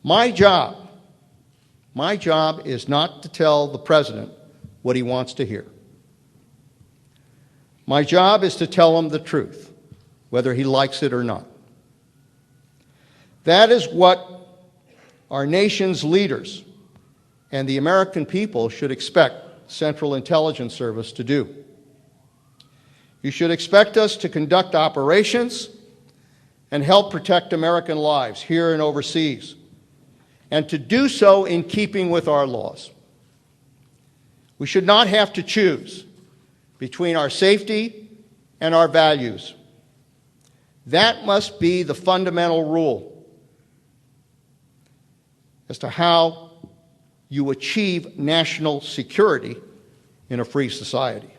My job is not to tell the president what he wants to hear. My job is to tell him the truth, whether he likes it or not. That is what our nation's leaders and the American people should expect Central Intelligence Service to do. You should expect us to conduct operations and help protect American lives here and overseas, and to do so in keeping with our laws. We should not have to choose between our safety and our values. That must be the fundamental rule as to how you achieve national security in a free society.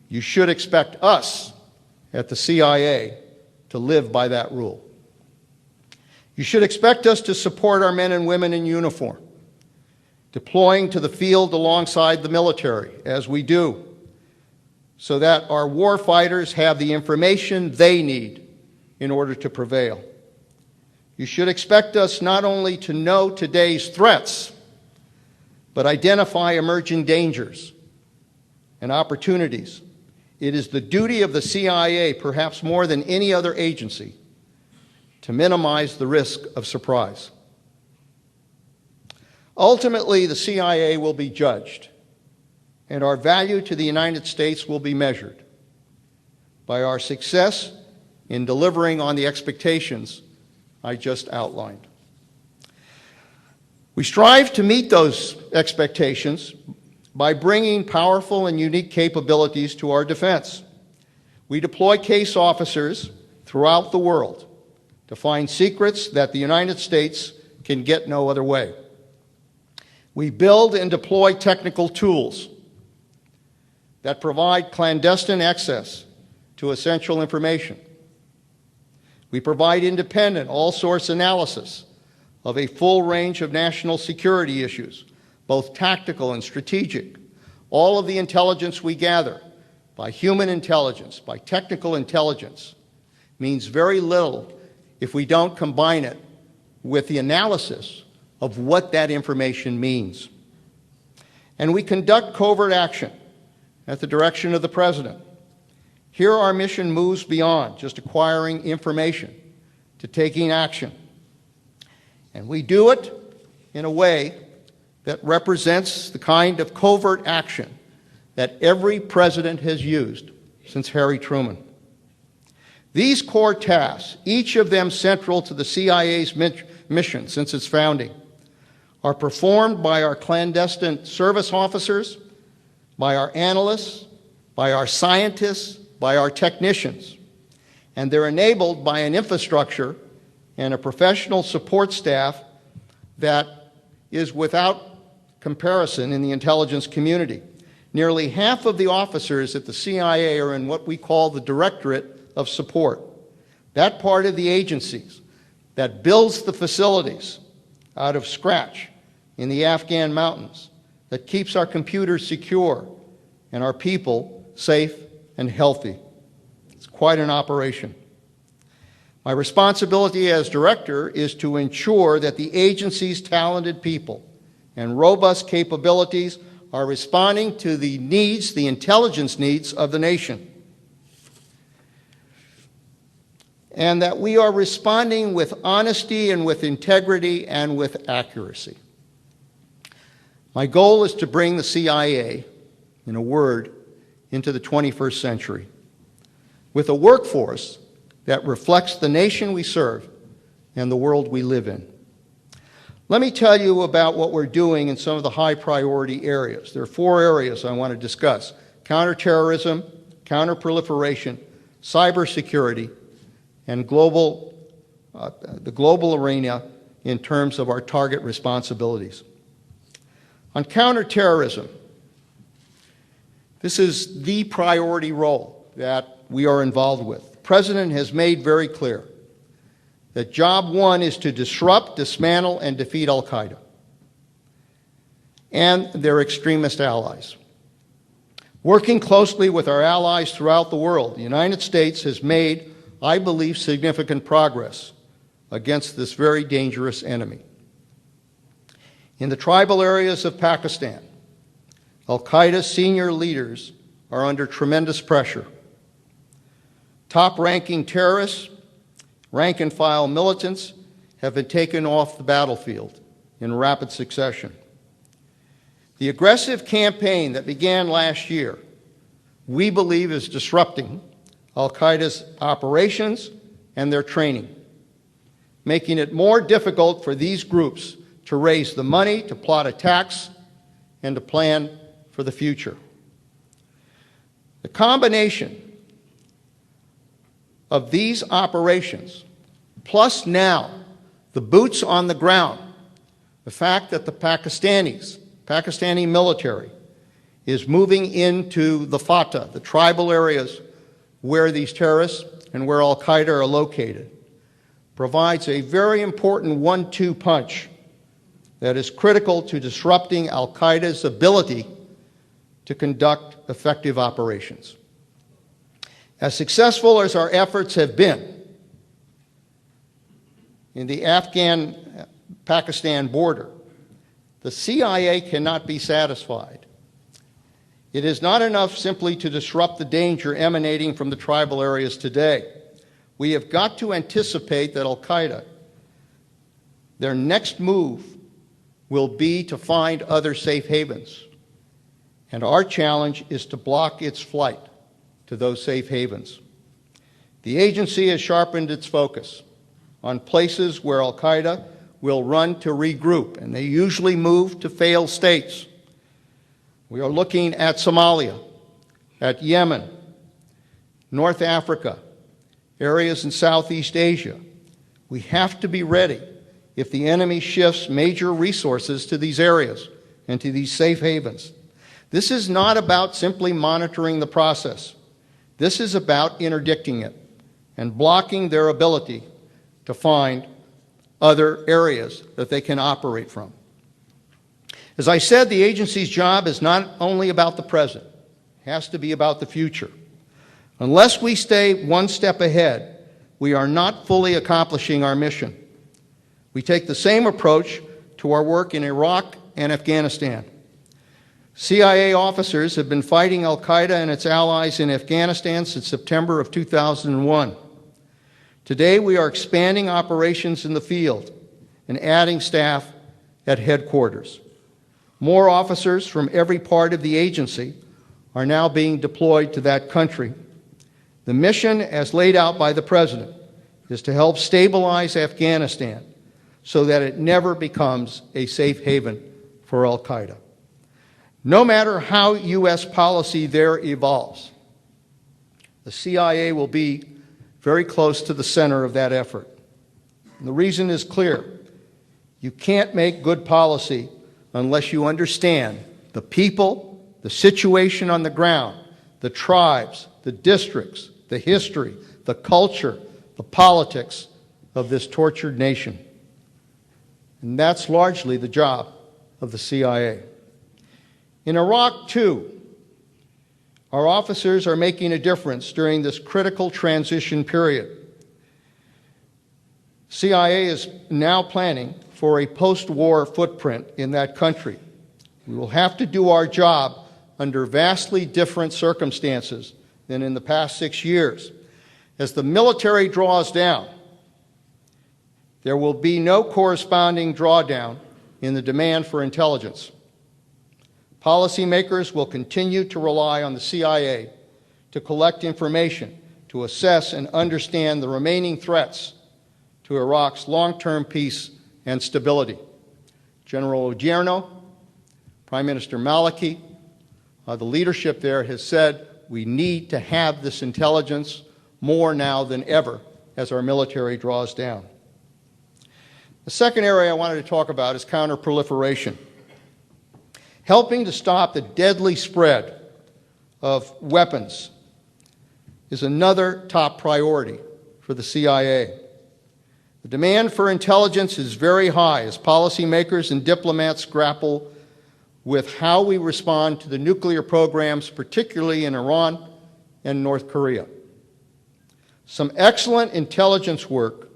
You should expect us at the CIA to live by that rule. You should expect us to support our men and women in uniform, deploying to the field alongside the military, as we do, so that our war fighters have the information they need in order to prevail. You should expect us not only to know today's threats, but identify emerging dangers and opportunities. It is the duty of the CIA, perhaps more than any other agency, to minimize the risk of surprise. Ultimately, the CIA will be judged, and our value to the United States will be measured by our success in delivering on the expectations I just outlined. We strive to meet those expectations by bringing powerful and unique capabilities to our defense. We deploy case officers throughout the world to find secrets that the United States can get no other way. We build and deploy technical tools that provide clandestine access to essential information. We provide independent, all-source analysis of a full range of national security issues, both tactical and strategic. All of the intelligence we gather, by human intelligence, by technical intelligence, means very little if we don't combine it with the analysis of what that information means. And we conduct covert action at the direction of the President. Here our mission moves beyond just acquiring information to taking action. And we do it in a way that represents the kind of covert action that every president has used since Harry Truman. These core tasks, each of them central to the CIA's mission since its founding, are performed by our clandestine service officers, by our analysts, by our scientists, by our technicians, and they're enabled by an infrastructure and a professional support staff that is without comparison in the intelligence community. Nearly half of the officers at the CIA are in what we call the Directorate of Support. That part of the agencies that builds the facilities out of scratch in the Afghan mountains, that keeps our computers secure and our people safe and healthy. It's quite an operation. My responsibility as director is to ensure that the agency's talented people and robust capabilities are responding to the needs, the intelligence needs of the nation. And that we are responding with honesty and with integrity and with accuracy. My goal is to bring the CIA, in a word, into the 21st century with a workforce that reflects the nation we serve and the world we live in. Let me tell you about what we're doing in some of the high priority areas. There are 4 areas I want to discuss: counterterrorism, counterproliferation, cybersecurity, and the global arena in terms of our target responsibilities. On counterterrorism, this is the priority role that we are involved with. The President has made very clear that job 1 is to disrupt, dismantle, and defeat al-Qaeda and their extremist allies. Working closely with our allies throughout the world, the United States has made, I believe, significant progress against this very dangerous enemy. In the tribal areas of Pakistan, Al-Qaeda's senior leaders are under tremendous pressure. Top-ranking terrorists, rank-and-file militants have been taken off the battlefield in rapid succession. The aggressive campaign that began last year, we believe, is disrupting Al-Qaeda's operations and their training, making it more difficult for these groups to raise the money, to plot attacks, and to plan for the future. The combination of these operations, plus now the boots on the ground, the fact that the Pakistani military is moving into the FATA, the tribal areas where these terrorists and where Al-Qaeda are located, provides a very important 1-2 punch that is critical to disrupting Al-Qaeda's ability to conduct effective operations. As successful as our efforts have been in the Afghan-Pakistan border, the CIA cannot be satisfied. It is not enough simply to disrupt the danger emanating from the tribal areas today. We have got to anticipate that Al-Qaeda, their next move will be to find other safe havens. And our challenge is to block its flight to those safe havens. The agency has sharpened its focus on places where Al-Qaeda will run to regroup, and they usually move to failed states. We are looking at Somalia, at Yemen, North Africa, areas in Southeast Asia. We have to be ready if the enemy shifts major resources to these areas and to these safe havens. This is not about simply monitoring the process. This is about interdicting it and blocking their ability to find other areas that they can operate from. As I said, the agency's job is not only about the present, it has to be about the future. Unless we stay one step ahead, we are not fully accomplishing our mission. We take the same approach to our work in Iraq and Afghanistan. CIA officers have been fighting Al-Qaeda and its allies in Afghanistan since September of 2001. Today, we are expanding operations in the field and adding staff at headquarters. More officers from every part of the agency are now being deployed to that country. The mission, as laid out by the President, is to help stabilize Afghanistan so that it never becomes a safe haven for Al-Qaeda. No matter how U.S. policy there evolves, the CIA will be very close to the center of that effort. And the reason is clear. You can't make good policy unless you understand the people, the situation on the ground, the tribes, the districts, the history, the culture, the politics of this tortured nation. And that's largely the job of the CIA. In Iraq, too, our officers are making a difference during this critical transition period. CIA is now planning for a post-war footprint in that country. We will have to do our job under vastly different circumstances than in the past 6 years. As the military draws down, there will be no corresponding drawdown in the demand for intelligence. Policymakers will continue to rely on the CIA to collect information, to assess and understand the remaining threats to Iraq's long-term peace and stability. General Odierno, Prime Minister Maliki, the leadership there has said we need to have this intelligence more now than ever as our military draws down. The second area I wanted to talk about is counterproliferation. Helping to stop the deadly spread of weapons is another top priority for the CIA. The demand for intelligence is very high as policymakers and diplomats grapple with how we respond to the nuclear programs, particularly in Iran and North Korea. Some excellent intelligence work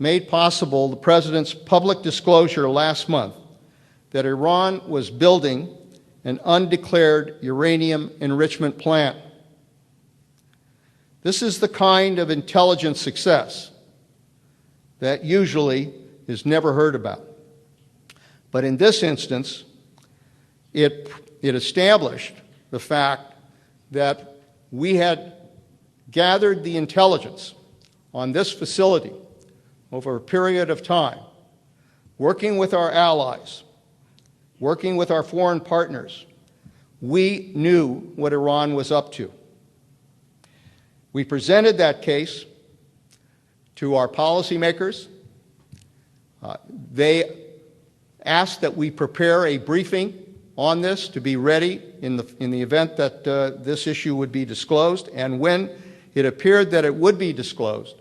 made possible the President's public disclosure last month that Iran was building an undeclared uranium enrichment plant. This is the kind of intelligence success that usually is never heard about. But in this instance, it established the fact that we had gathered the intelligence on this facility over a period of time, working with our allies, working with our foreign partners. We knew what Iran was up to. We presented that case to our policymakers. They asked that we prepare a briefing on this to be ready in the event that this issue would be disclosed. And when it appeared that it would be disclosed,